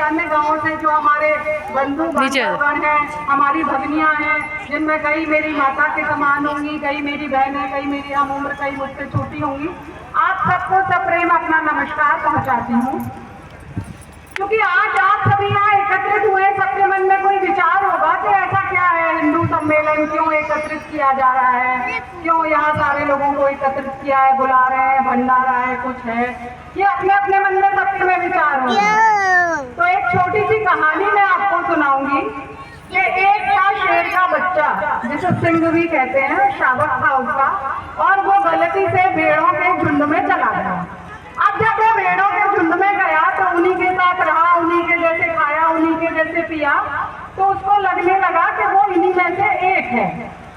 अन्य गाँवों से जो हमारे बंधु बांधवगण हैं, हमारी भगनियाँ हैं, जिनमें कई मेरी माता के समान होंगी, कई मेरी बहनें, कई मेरी हम उम्र, कई मुझसे छोटी होंगी, आप सबको सप्रेम अपना नमस्कार पहुंचाती हूँ। क्योंकि आज आप सभी यहाँ एकत्रित हुए, सबके मन में कोई विचार होगा कि ऐसा क्या है, हिंदू सम्मेलन क्यों एकत्रित किया जा रहा है, क्यों यहाँ सारे लोगों को एकत्रित किया है, बुला रहे हैं, भंडारा है, कुछ है, ये अपने अपने मन में सबके में विचार होगा। तो एक छोटी सी कहानी मैं आपको सुनाऊंगी कि एक था शेर का बच्चा, जिसे सिंह भी कहते हैं, शावक था उसका, और वो गलती से भेड़ों के झुंड में चला गया। अब जब वो भेड़ों के झुंड में गया तो उन्हीं के साथ रहा, उन्हीं के जैसे खाया, उन्हीं के जैसे पिया, तो उसको लगने लगा कि वो इन्हीं में से एक है।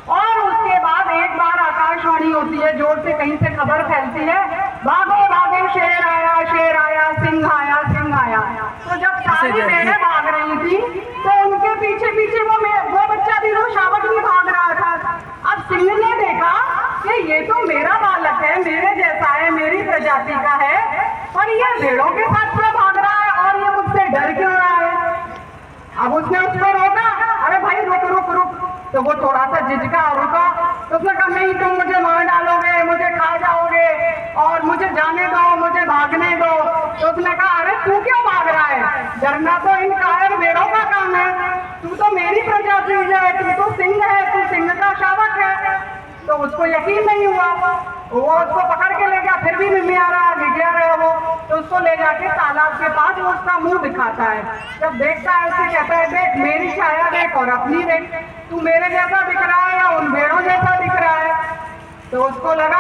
और उसके बाद एक बार आकाशवाणी होती है, जोर से कहीं से खबर फैलती है, भागो भागो शेर आया, शेर आया, सिंह आया, सिंह आया। तो जब सारी भेड़ें भाग रही थी तो उनके पीछे पीछे वो बच्चा भी, वो शावक भी भाग रहा था। अब सिंह ने देखा कि ये तो मेरा बालक है, मेरे जैसा है, मेरी प्रजाति का है, पर ये भेड़ों के साथ में भाग रहा है और ये मुझसे डर क्यों रहा है। अब उसने उसको रोका, अरे भाई रुक रुक रुक, तो वो थोड़ा सा झिझका, रुका, तो उसने कहा नहीं, तुम मुझे मार डालोगे, मुझे खा जाओगे, और मुझे जाने दो, मुझे भागने दो। तो उसने कहा अरे तू क्यों भाग रहा है, डरना तो इन कायर भेड़ों का काम है, तू तो मेरी प्रजाति है, तू तो सिंह है, तू सिंह का शावक है। तो उसको यकीन नहीं हुआ, वो उसको पकड़ के ले गया, फिर भी नहीं आ रहा, गिर रहा वो, तो उसको ले जाके तालाब के पास वो उसका मुंह दिखाता है। जब देखता है उसे कहता है देख मेरी छाया देख और अपनी देख, तू मेरे जैसा दिख रहा है या उन भेड़ों जैसा दिख रहा है। तो उसको लगा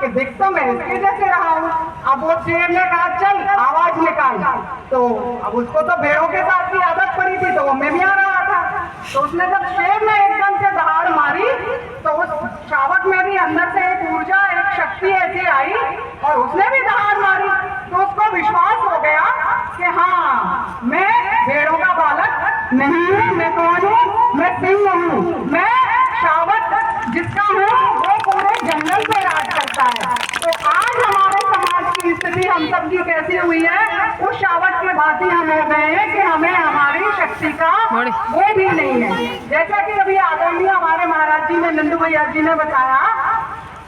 कि देख तो मैं इसके जैसे रहा हूँ। अब वो शेर ने कहा चल आवाज निकाल, तो अब उसको तो भेड़ों के साथ की आदत पड़ी थी, तो वो में भी आ रहा था। तो उसने जब शेर ने एकदम से दहाड़ मारी तो उस शावक में भी अंदर से एक ऊर्जा, एक शक्ति ऐसी आई और उसने भी दहाड़ मारी। तो उसको विश्वास हो गया कि हाँ मैं भेड़ों का बालक नहीं हूँ, मैं कौन हूँ, मैं सिंह हूँ, मैं शावक जिसका हूँ वो पूरे जंगल पे राज करता है। तो आज हमारे समाज की स्थिति हम सब की कैसी हुई है, उस शावक के भांति हम हो गए हैं कि हमें हमारी शक्ति का वो भी नहीं है। जैसा कि अभी आदरणीय हमारे महाराज जी ने, नंदू भैया जी ने बताया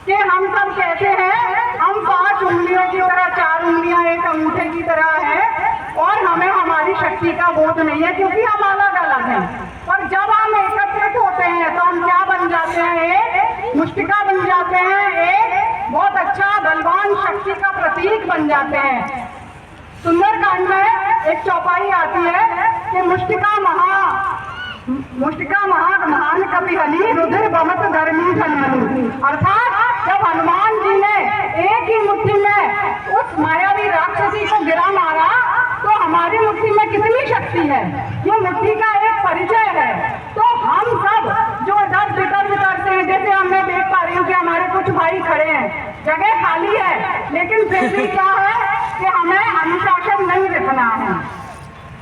कि हम सब कहते हैं हम 5 उंगलियों की तरह, 4 उंगलियां एक अंगूठे की तरह है और हमें हमारी शक्ति का बोध नहीं है क्योंकि हम अलग अलग हैं। पर जब हम एकत्रित होते हैं तो हम क्या बन जाते हैं, एक मुष्टिका बन जाते हैं, एक बहुत अच्छा बलवान शक्ति का प्रतीक बन जाते हैं। सुंदरकांड में एक चौपाई आती है कि मुष्टिका महान कवि हली रुधिर बमत धर्मी धन्यनु, अर्थात जब हनुमान जी ने एक ही मुट्ठी में उस मायावी राक्षसी को गिरा मारा तो हमारी मुट्ठी में कितनी शक्ति है, ये मुट्ठी का एक परिचय है। तो हम सब जो इधर बितर से हैं, जैसे हम मैं देख पा रही हूँ कि हमारे कुछ भाई खड़े हैं, जगह खाली है, लेकिन फिर भी क्या है कि हमें अनुशासन नहीं रखना है।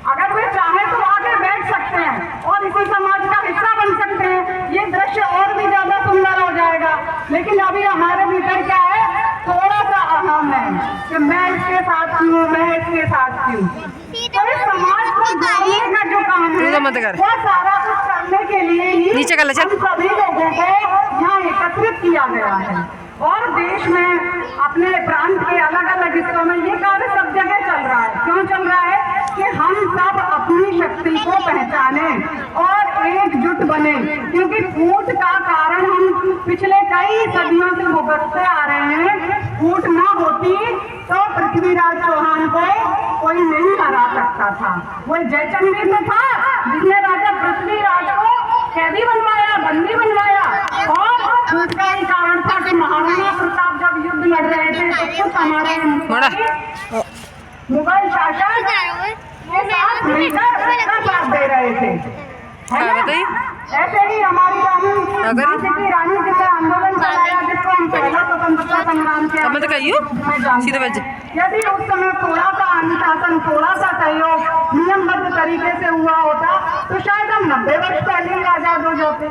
अगर वे चाहें तो आगे बैठ सकते हैं और इसी समाज का हिस्सा बन सकते हैं, ये दृश्य और भी ज्यादा सुंदर हो जाएगा। लेकिन अभी हमारे भीतर क्या है, थोड़ा सा अहम है कि मैं इसके साथ क्यों, मैं इसके साथ क्यों। तो इस समाज को जोड़ने का जो काम है वो सारा कुछ करने के लिए ही हम सभी लोगों को यहाँ एकत्रित किया गया है। और देश में अपने प्रांत के अलग अलग हिस्सों में ये कार्य सब जगह चल रहा है। क्यों चल रहा है कि हम सब अपनी शक्ति को पहचाने और एकजुट बने, क्योंकि फूट का कारण हम पिछले कई सदियों से भुगतते आ रहे हैं। फूट ना होती तो पृथ्वीराज चौहान को कोई नहीं हरा सकता था। वो जयचंडी में था जिसने राजा पृथ्वीराज को कैदी बनवाया, बंदी बनवाया, और फूट का ही कारण था कि महाराणा प्रताप जब युद्ध लड़ रहे थे तो कुछ हमारे मुगल शासक के साथ मिलकर साथ दे रहे थे। ऐसे ही हमारी रानी जी का आंदोलन चलाया जिसको हम पहला स्वतंत्रता संग्राम के यदि उस समय थोड़ा सा अनुशासन, थोड़ा सा सहयोग नियमबद्ध तरीके से हुआ होता तो शायद हम 90 वर्ष पहले ही आजाद हो जाते।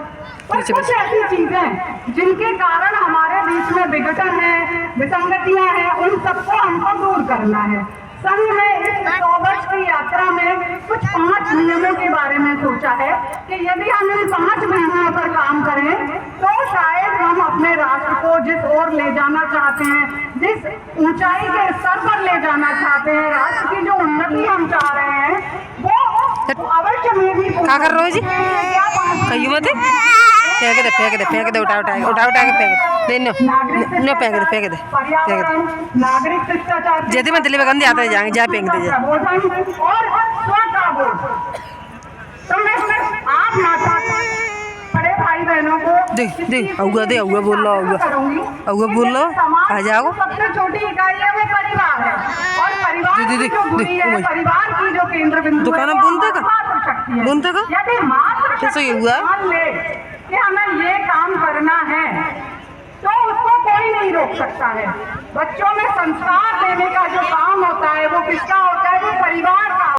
पर कुछ ऐसी चीजें जिनके कारण हमारे बीच में विघटन है, विसंगतियां हैं, उन सबको हमको दूर करना है। संघ में इस 100 वर्ष की यात्रा में कुछ 5 नियमों के बारे में सोचा है कि यदि हम इन 5 बिंदुओं पर काम करें तो शायद हम अपने राष्ट्र को जिस ओर ले जाना चाहते हैं, जिस ऊंचाई के स्तर पर ले जाना चाहते हैं, राष्ट्र की जो उन्नति हम चाह रहे हैं वो अवश्य में भी क्या कर रहे हो जी? कहियो मत फेंक दे उठा के फेंक दे नो फेंक दे नागरिक शिष्टाचार जैसे मैं दिल्ली में गंदे आते जाएंगे जा फेंक दे जा। और स्वच्छता बोर्ड। तो मैं आप माता बड़े भाई बहनों को औगा बोल लो आ जाओ। सबसे छोटी इकाई है वो परिवार है और परिवार की जो बुरी है, परिवार की जो केंद्र बिंदु है बुनते का यदि मातृशक्ति हुआ मान ले कि हमें ये काम करना है तो उसको कोई नहीं रोक सकता है। बच्चों में संस्कार देने का जो काम होता है वो किसका होता है? वो परिवार का।